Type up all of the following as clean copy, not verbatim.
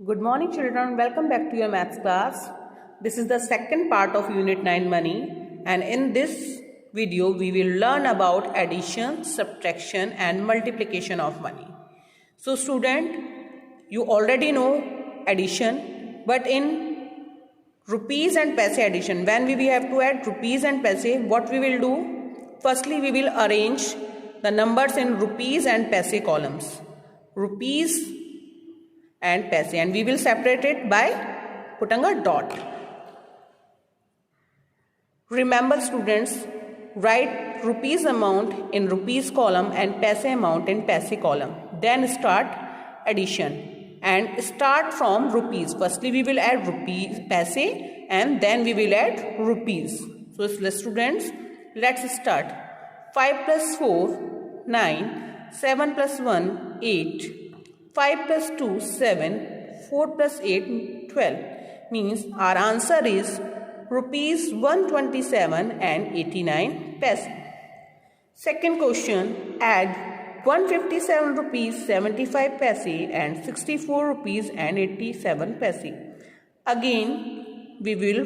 Good morning children, welcome back to your maths class. This is the second part of Unit 9 Money, and in this video we will learn about addition, subtraction and multiplication of money. So student, you already know addition, but in rupees and paise addition, when we have to add rupees and paise, what we will do? Firstly, we will arrange the numbers in rupees and paise columns. Rupees and paise, and we will separate it by putting a dot. Remember students, write rupees amount in rupees column and paise amount in paise column. Then start addition and start from rupees. Firstly we will add rupees paise and then we will add rupees. So students, let's start. 5 plus 4 9, 7 plus 1 8, 5 plus 2 7, 4 plus 8 12. Means our answer is rupees 127 and 89 paise. Second question, add 157 rupees 75 paise and 64 rupees and 87 paise. Again we will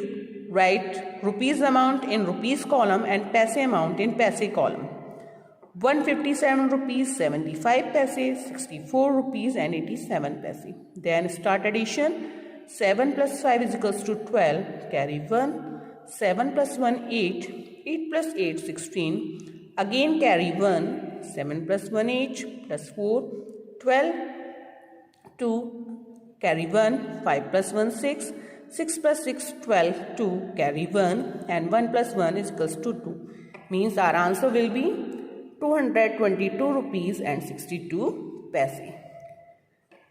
write rupees amount in rupees column and paise amount in paise column. 157 rupees 75 paise, 64 rupees and 87 paise. Then start addition. 7 plus 5 is equals to 12, carry 1. 7 plus 1 8, 8 plus 8 16. Again carry 1. 7 plus 1 8 plus 4 12. 2 carry 1. 5 plus 1 6. 6 plus 6 12. 2 carry 1 and 1 plus 1 is equals to 2. Means our answer will be 222 rupees and 62 paise.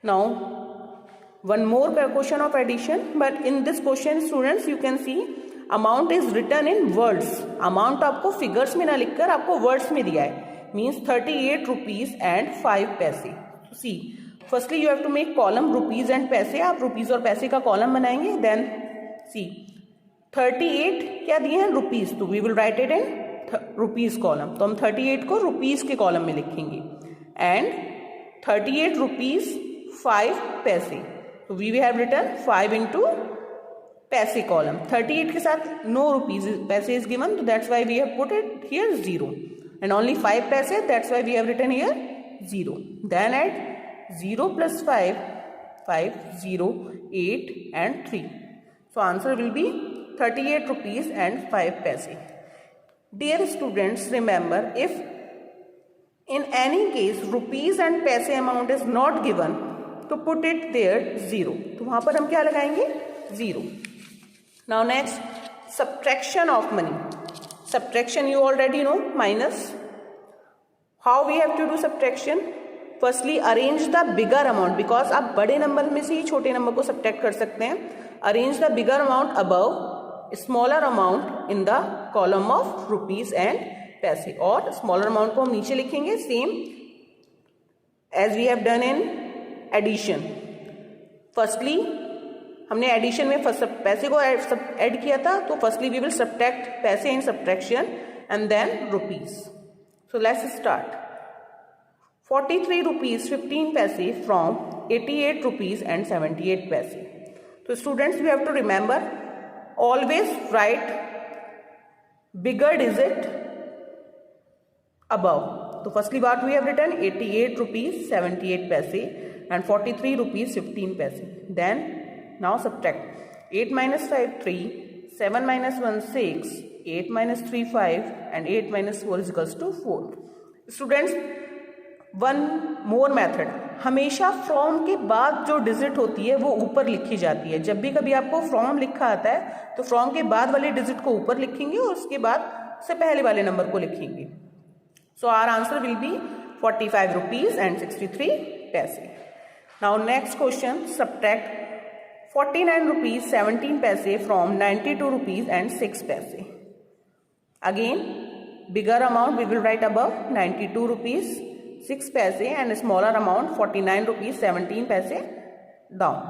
Now one more question of addition, but in this question students you can see amount is written in words. Amount आपको figures में ना लिखकर आपको words में दिया है. Means 38 rupees and 5 paise. See, firstly you have to make column rupees and paise. आप rupees और paise का column बनाएंगे. Then see 38 क्या दिए हैं rupees, तो we will write it in rupees column. तो हम 38 को रुपीज के कॉलम में लिखेंगे एंड 38 रुपीज 5 पैसे. तो we have written 5 into paise column. 38 के साथ no rupees paise is given, तो that's why we have put it here 0 and only 5 paise, that's why we have written here 0. Then eight 0 plus 5 5 0 8 and 3. So answer will be 38 rupees and 5 paise. Dear students, remember, if in any case rupees and paise amount is not given, to put it there 0. तो वहाँ पर हम क्या लगाएंगे 0. Now next, subtraction of money. Subtraction you already know, minus. How we have to do subtraction? Firstly arrange the bigger amount, because आप बड़े number में से ही छोटे नंबर को subtract कर सकते हैं. Arrange the bigger amount above, smaller amount in the column of rupees and paise. और smaller amount को हम नीचे लिखेंगे same as we have done in addition. Firstly हमने addition में पैसे को ऐड किया था, तो firstly we will subtract पैसे in subtraction and then rupees. So let's start. 43 rupees 15 paise from 88 rupees and 78 paise. So students, we have to remember, always write bigger digit above. So firstly what we have written 88 rupees 78 paise and 43 rupees 15 paise. Then now subtract. 8 minus 5 3, 7 minus 1 6, 8 minus 3 5 and 8 minus 4 is equals to 4. Students, one more method, हमेशा from के बाद जो digit होती है वो ऊपर लिखी जाती है. जब भी कभी आपको फ्रॉम लिखा आता है तो फ्रॉम के बाद वाले डिजिट को ऊपर लिखेंगे और उसके बाद से पहले वाले नंबर को लिखेंगे. So our answer will be 45 rupees and 63 paise. Now next question, subtract 49 rupees 17 paise from 92 rupees and 6 paise. Again bigger amount we will write above 92 rupees 6 paise and smaller amount 49 rupees 17 paise down.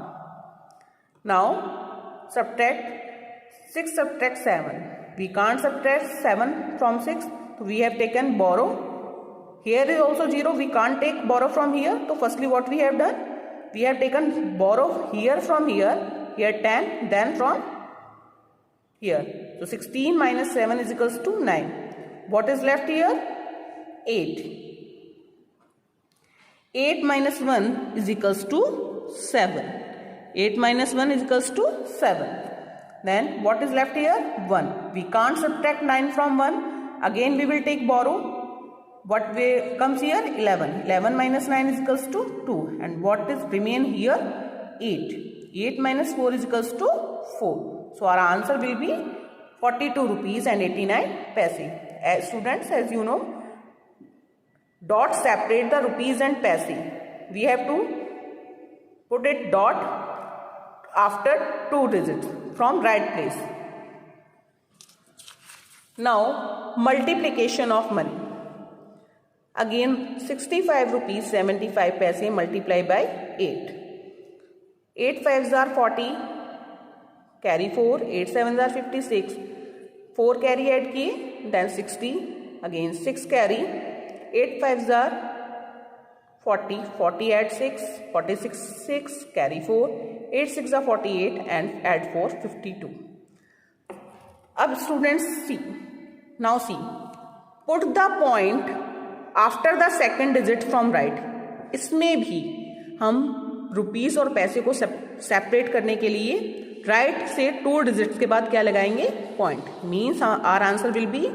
Now subtract 6 subtract 7. We can't subtract 7 from 6, so we have taken borrow. Here is also 0, we can't take borrow from here. So firstly what we have done, We have taken borrow here from here 10, then from here. So 16 minus 7 is equals to 9. What is left here? 8. 8 minus 1 is equals to 7. 8 minus 1 is equals to 7. Then what is left here? 1. We can't subtract 9 from 1. Again we will take borrow. What way comes here? 11. 11 minus 9 is equals to 2. And what is remain here? 8. 8 minus 4 is equals to 4. So our answer will be 42 rupees and 89 paise. As students, as you know, dot separate the rupees and paise. We have to put it dot after 2 digits from right place. Now multiplication of money. Again 65 rupees 75 paise multiply by 8. 8 5s are 40, carry 4, 8 7s are 56, 4 carry add kiye, then 60, again 6 carry, 8 5s are 40, 40 add 6, 46 6, carry 4, 8 6 are 48 and add 4, 52. अब students see, now see, put the point after the second digit from right. इसमें भी हम rupees और पैसे को separate करने के लिए राइट से 2 डिजिट्स के बाद क्या लगाएंगे? Point. Means our answer will be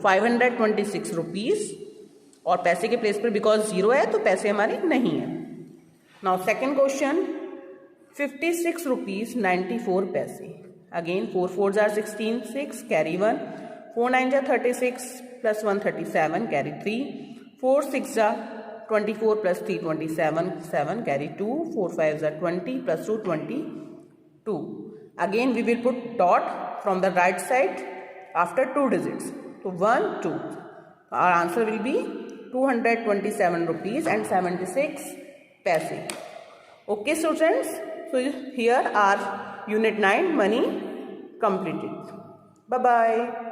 526 rupees. और पैसे के प्लेस पर बिकॉज 0 है तो पैसे हमारे नहीं है. नाउ सेकेंड क्वेश्चन 56 रुपीज 94 पैसे. Again 4 4s are 16, 6 carry 1, 4 9s are 36 plus 1 37 carry 3, 4 6s are 24 plus 3 27 7 carry 2, 4 5s are 20 plus 2 22. Again we will put dot from the right side after 2 digits. So 1 2. Our answer will be 227 rupees and 76 paise. Okay students, so here are unit 9 money completed. Bye bye.